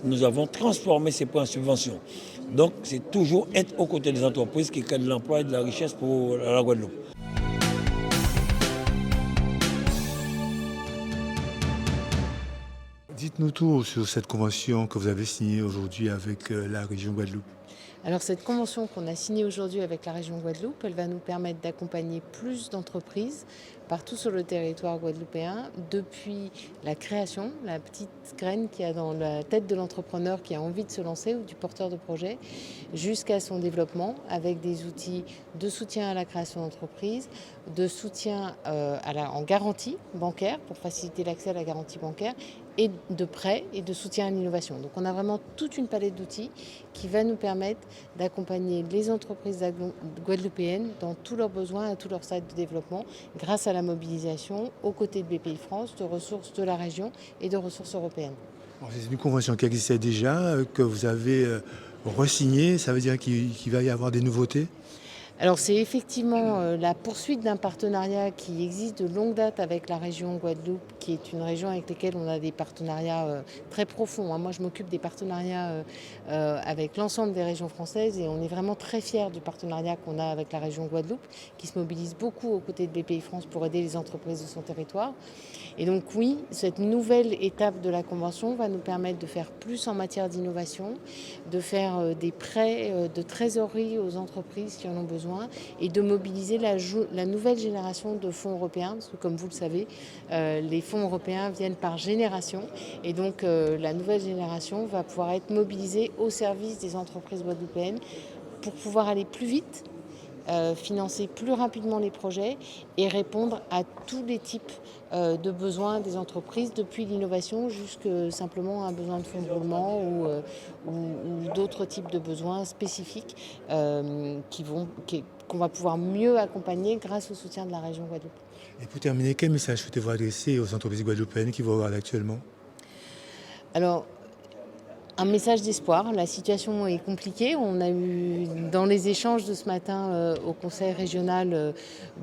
nous avons transformé ces points en subventions. Donc c'est toujours être aux côtés des entreprises qui créent de l'emploi et de la richesse pour la Guadeloupe. Dites-nous tout sur cette convention que vous avez signée aujourd'hui avec la région Guadeloupe. Alors cette convention qu'on a signée aujourd'hui avec la région Guadeloupe, elle va nous permettre d'accompagner plus d'entreprises partout sur le territoire guadeloupéen depuis la création, la petite graine qu'il y a dans la tête de l'entrepreneur qui a envie de se lancer ou du porteur de projet, jusqu'à son développement avec des outils de soutien à la création d'entreprise, de soutien en garantie bancaire pour faciliter l'accès à la garantie bancaire et de prêts et de soutien à l'innovation. Donc on a vraiment toute une palette d'outils qui va nous permettre d'accompagner les entreprises guadeloupéennes dans tous leurs besoins et tous leurs stades de développement grâce à la mobilisation aux côtés de BPI France, de ressources de la région et de ressources européennes. C'est une convention qui existait déjà, que vous avez re-signée. Ça veut dire qu'il va y avoir des nouveautés? Alors c'est effectivement la poursuite d'un partenariat qui existe de longue date avec la région Guadeloupe, qui est une région avec laquelle on a des partenariats très profonds. Moi je m'occupe des partenariats avec l'ensemble des régions françaises et on est vraiment très fiers du partenariat qu'on a avec la région Guadeloupe, qui se mobilise beaucoup aux côtés de BPI France pour aider les entreprises de son territoire. Et donc oui, cette nouvelle étape de la Convention va nous permettre de faire plus en matière d'innovation, de faire des prêts de trésorerie aux entreprises qui en ont besoin et de mobiliser la nouvelle génération de fonds européens, parce que comme vous le savez, les fonds européens viennent par génération et donc la nouvelle génération va pouvoir être mobilisée au service des entreprises guadeloupéennes pour pouvoir aller plus vite, financer plus rapidement les projets et répondre à tous les types de besoins des entreprises, depuis l'innovation jusqu'à simplement un besoin de fonds de roulement ou d'autres types de besoins spécifiques qu'on va pouvoir mieux accompagner grâce au soutien de la région Guadeloupe. Et pour terminer, quel message souhaitez-vous adresser aux entreprises guadeloupéennes qui vous regardent actuellement? Alors, un message d'espoir. La situation est compliquée. On a eu dans les échanges de ce matin au Conseil régional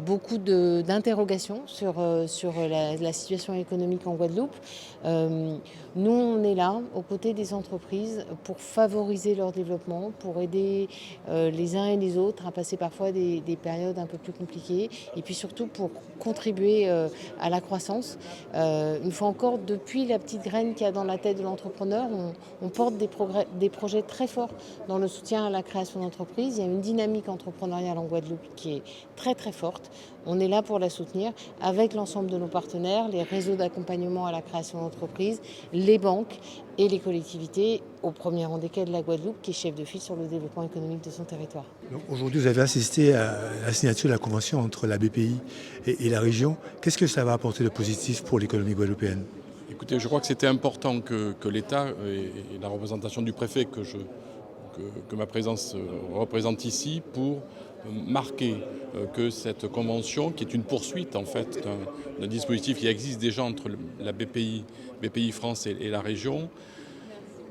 beaucoup d'interrogations sur la situation économique en Guadeloupe. Nous, on est là aux côtés des entreprises pour favoriser leur développement, pour aider les uns et les autres à passer parfois des périodes un peu plus compliquées et puis surtout pour contribuer à la croissance. Une fois encore, depuis la petite graine qu'il y a dans la tête de l'entrepreneur, on porte des projets très forts dans le soutien à la création d'entreprises. Il y a une dynamique entrepreneuriale en Guadeloupe qui est très très forte. On est là pour la soutenir avec l'ensemble de nos partenaires, les réseaux d'accompagnement à la création d'entreprises, les banques et les collectivités, au premier rang desquelles la Guadeloupe, qui est chef de file sur le développement économique de son territoire. Aujourd'hui, vous avez assisté à la signature de la convention entre la BPI et la région. Qu'est-ce que ça va apporter de positif pour l'économie guadeloupéenne? Écoutez, je crois que c'était important que l'État et la représentation du préfet que ma présence représente ici pour marquer que cette convention, qui est une poursuite en fait d'un dispositif qui existe déjà entre la BPI France et la région,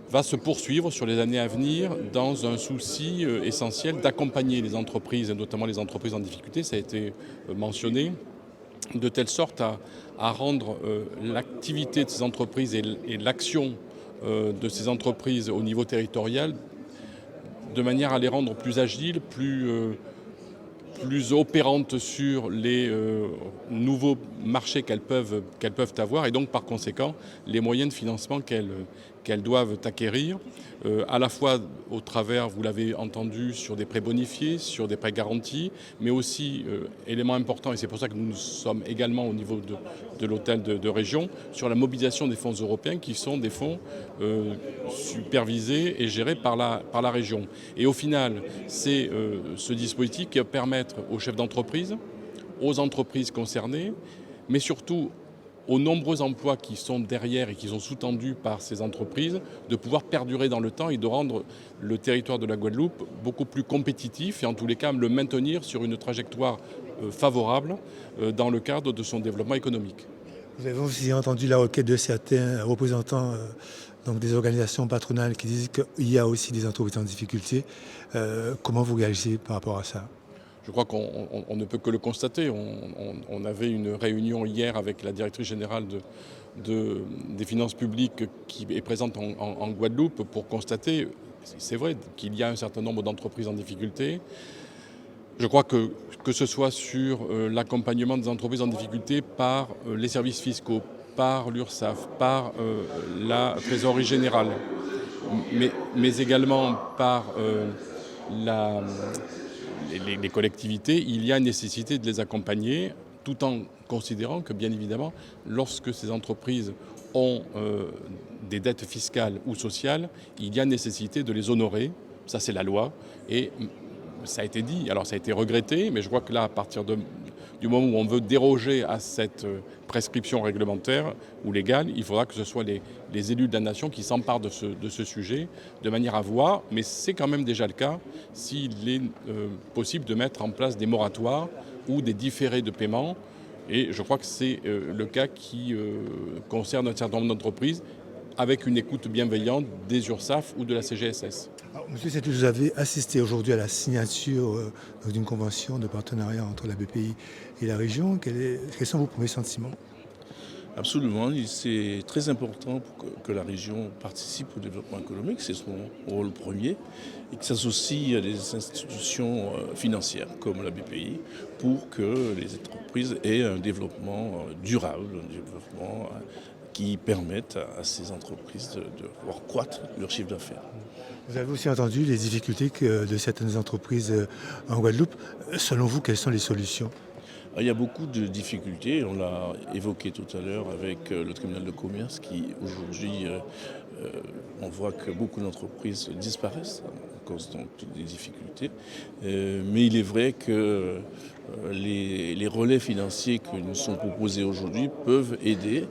va se poursuivre sur les années à venir dans un souci essentiel d'accompagner les entreprises, et notamment les entreprises en difficulté, ça a été mentionné, de telle sorte à rendre l'activité de ces entreprises et l'action de ces entreprises au niveau territorial de manière à les rendre plus agiles, plus opérantes sur les nouveaux marchés qu'elles peuvent avoir et donc par conséquent les moyens de financement qu'elles doivent acquérir, à la fois au travers, vous l'avez entendu, sur des prêts bonifiés, sur des prêts garantis, mais aussi, élément important, et c'est pour ça que nous sommes également au niveau de l'hôtel de région, sur la mobilisation des fonds européens qui sont des fonds supervisés et gérés par la région. Et au final, c'est ce dispositif qui va permettre aux chefs d'entreprise, aux entreprises concernées, mais surtout aux nombreux emplois qui sont derrière et qui sont sous-tendus par ces entreprises, de pouvoir perdurer dans le temps et de rendre le territoire de la Guadeloupe beaucoup plus compétitif et en tous les cas le maintenir sur une trajectoire favorable dans le cadre de son développement économique. Vous avez aussi entendu la requête de certains représentants donc des organisations patronales qui disent qu'il y a aussi des entreprises en difficulté. Comment vous réagissez par rapport à ça? Je crois qu'on ne peut que le constater. On avait une réunion hier avec la directrice générale des finances publiques qui est présente en Guadeloupe pour constater, c'est vrai, qu'il y a un certain nombre d'entreprises en difficulté. Je crois que ce soit sur l'accompagnement des entreprises en difficulté par les services fiscaux, par l'URSSAF, par la trésorerie générale, mais également par les collectivités, il y a nécessité de les accompagner tout en considérant que, bien évidemment, lorsque ces entreprises ont des dettes fiscales ou sociales, il y a nécessité de les honorer. Ça, c'est la loi. Et ça a été dit, alors ça a été regretté, mais je crois que là, à partir du moment où on veut déroger à cette prescription réglementaire ou légale, il faudra que ce soit les élus de la nation qui s'emparent de ce sujet, de manière à voir, mais c'est quand même déjà le cas, s'il est possible de mettre en place des moratoires ou des différés de paiement. Et je crois que c'est le cas qui concerne un certain nombre d'entreprises, avec une écoute bienveillante des URSSAF ou de la CGSS. Alors, Monsieur Setou, vous avez assisté aujourd'hui à la signature d'une convention de partenariat entre la BPI et la région. Quels sont vos premiers sentiments? Absolument, c'est très important que la région participe au développement économique, c'est son rôle premier, et que s'associe à des institutions financières comme la BPI pour que les entreprises aient un développement durable, un développement qui permette à ces entreprises de voir croître leur chiffre d'affaires. Vous avez aussi entendu les difficultés de certaines entreprises en Guadeloupe. Selon vous, quelles sont les solutions? Il y a beaucoup de difficultés, on l'a évoqué tout à l'heure avec le tribunal de commerce qui aujourd'hui, on voit que beaucoup d'entreprises disparaissent à cause de toutes les difficultés. Mais il est vrai que les relais financiers qui nous sont proposés aujourd'hui peuvent aider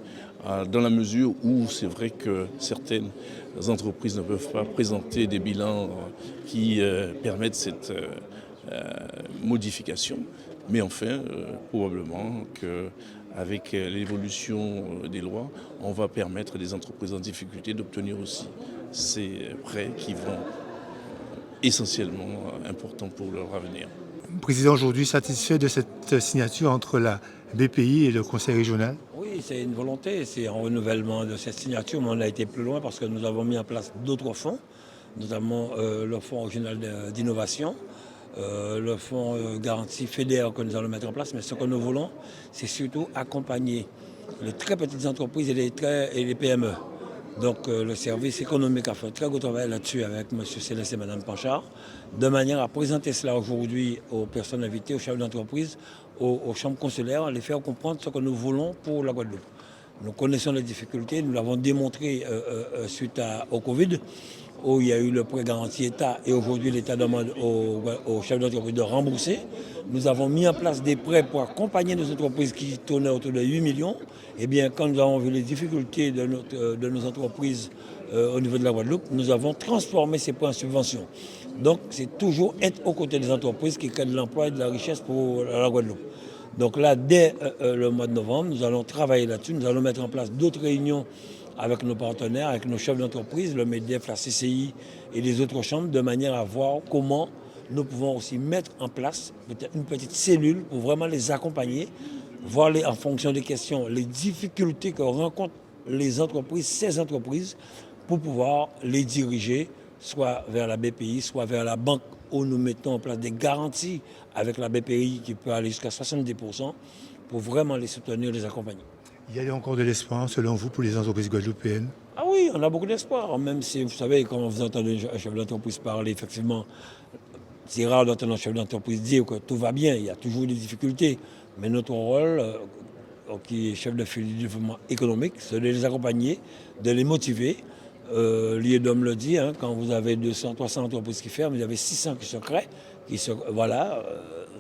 dans la mesure où c'est vrai que certaines entreprises ne peuvent pas présenter des bilans qui permettent cette modification. Mais enfin, probablement qu'avec l'évolution des lois, on va permettre à des entreprises en difficulté d'obtenir aussi ces prêts qui vont essentiellement importants pour leur avenir. Président, aujourd'hui satisfait de cette signature entre la BPI et le Conseil régional? Oui, c'est une volonté, c'est un renouvellement de cette signature, mais on a été plus loin parce que nous avons mis en place d'autres fonds, notamment le fonds régional d'innovation, le fonds garantie FEDER que nous allons mettre en place. Mais ce que nous voulons, c'est surtout accompagner les très petites entreprises et les PME. Donc le service économique a fait un très gros travail là-dessus avec M. Célestin et Mme Panchard, de manière à présenter cela aujourd'hui aux personnes invitées, aux chefs d'entreprise, aux chambres consulaires, les faire comprendre ce que nous voulons pour la Guadeloupe. Nous connaissons les difficultés, nous l'avons démontré suite au Covid, où il y a eu le prêt garanti État et aujourd'hui l'État demande aux chefs d'entreprise de rembourser. Nous avons mis en place des prêts pour accompagner nos entreprises qui tournaient autour de 8 millions. Eh bien, quand nous avons vu les difficultés de nos entreprises au niveau de la Guadeloupe, nous avons transformé ces prêts en subventions. Donc, c'est toujours être aux côtés des entreprises qui créent de l'emploi et de la richesse pour la Guadeloupe. Donc là, dès le mois de novembre, nous allons travailler là-dessus. Nous allons mettre en place d'autres réunions avec nos partenaires, avec nos chefs d'entreprise, le MEDEF, la CCI et les autres chambres, de manière à voir comment nous pouvons aussi mettre en place peut-être une petite cellule pour vraiment les accompagner, voir en fonction des questions les difficultés que rencontrent les entreprises, ces entreprises, pour pouvoir les diriger soit vers la BPI, soit vers la banque où nous mettons en place des garanties avec la BPI qui peut aller jusqu'à 70% pour vraiment les soutenir, les accompagner. Il y a encore de l'espoir, selon vous, pour les entreprises guadeloupéennes? Ah oui, on a beaucoup d'espoir, même si, vous savez, quand vous entendez un chef d'entreprise parler, effectivement, c'est rare d'entendre un chef d'entreprise dire que tout va bien, il y a toujours des difficultés. Mais notre rôle, qui est chef de file du développement économique, c'est de les accompagner, de les motiver. L'IEDOM le dit, quand vous avez 200, 300 entreprises qui ferment, il y avait 600 qui se créent. Voilà,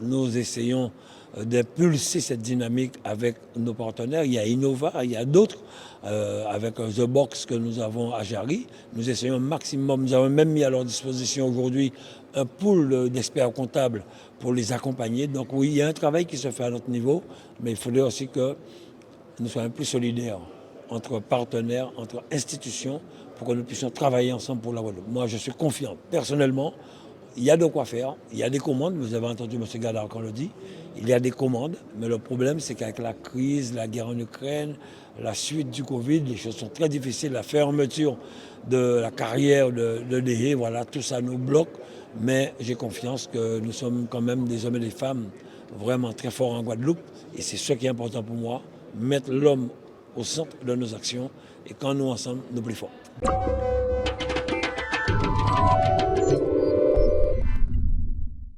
nous essayons d'impulser cette dynamique avec nos partenaires. Il y a Innova, il y a d'autres, avec The Box que nous avons à Jarry. Nous essayons un maximum, nous avons même mis à leur disposition aujourd'hui un pool d'experts comptables pour les accompagner. Donc oui, il y a un travail qui se fait à notre niveau, mais il faudrait aussi que nous soyons plus solidaires entre partenaires, entre institutions, pour que nous puissions travailler ensemble pour la Guadeloupe. Moi, je suis confiant. Personnellement, il y a de quoi faire, il y a des commandes, vous avez entendu M. Gadar quand on le dit, il y a des commandes, mais le problème c'est qu'avec la crise, la guerre en Ukraine, la suite du Covid, les choses sont très difficiles. La fermeture de la carrière de Déhé, voilà, tout ça nous bloque. Mais j'ai confiance que nous sommes quand même des hommes et des femmes vraiment très forts en Guadeloupe. Et c'est ce qui est important pour moi, mettre l'homme au centre de nos actions. Et quand nous ensemble, nous plus forts.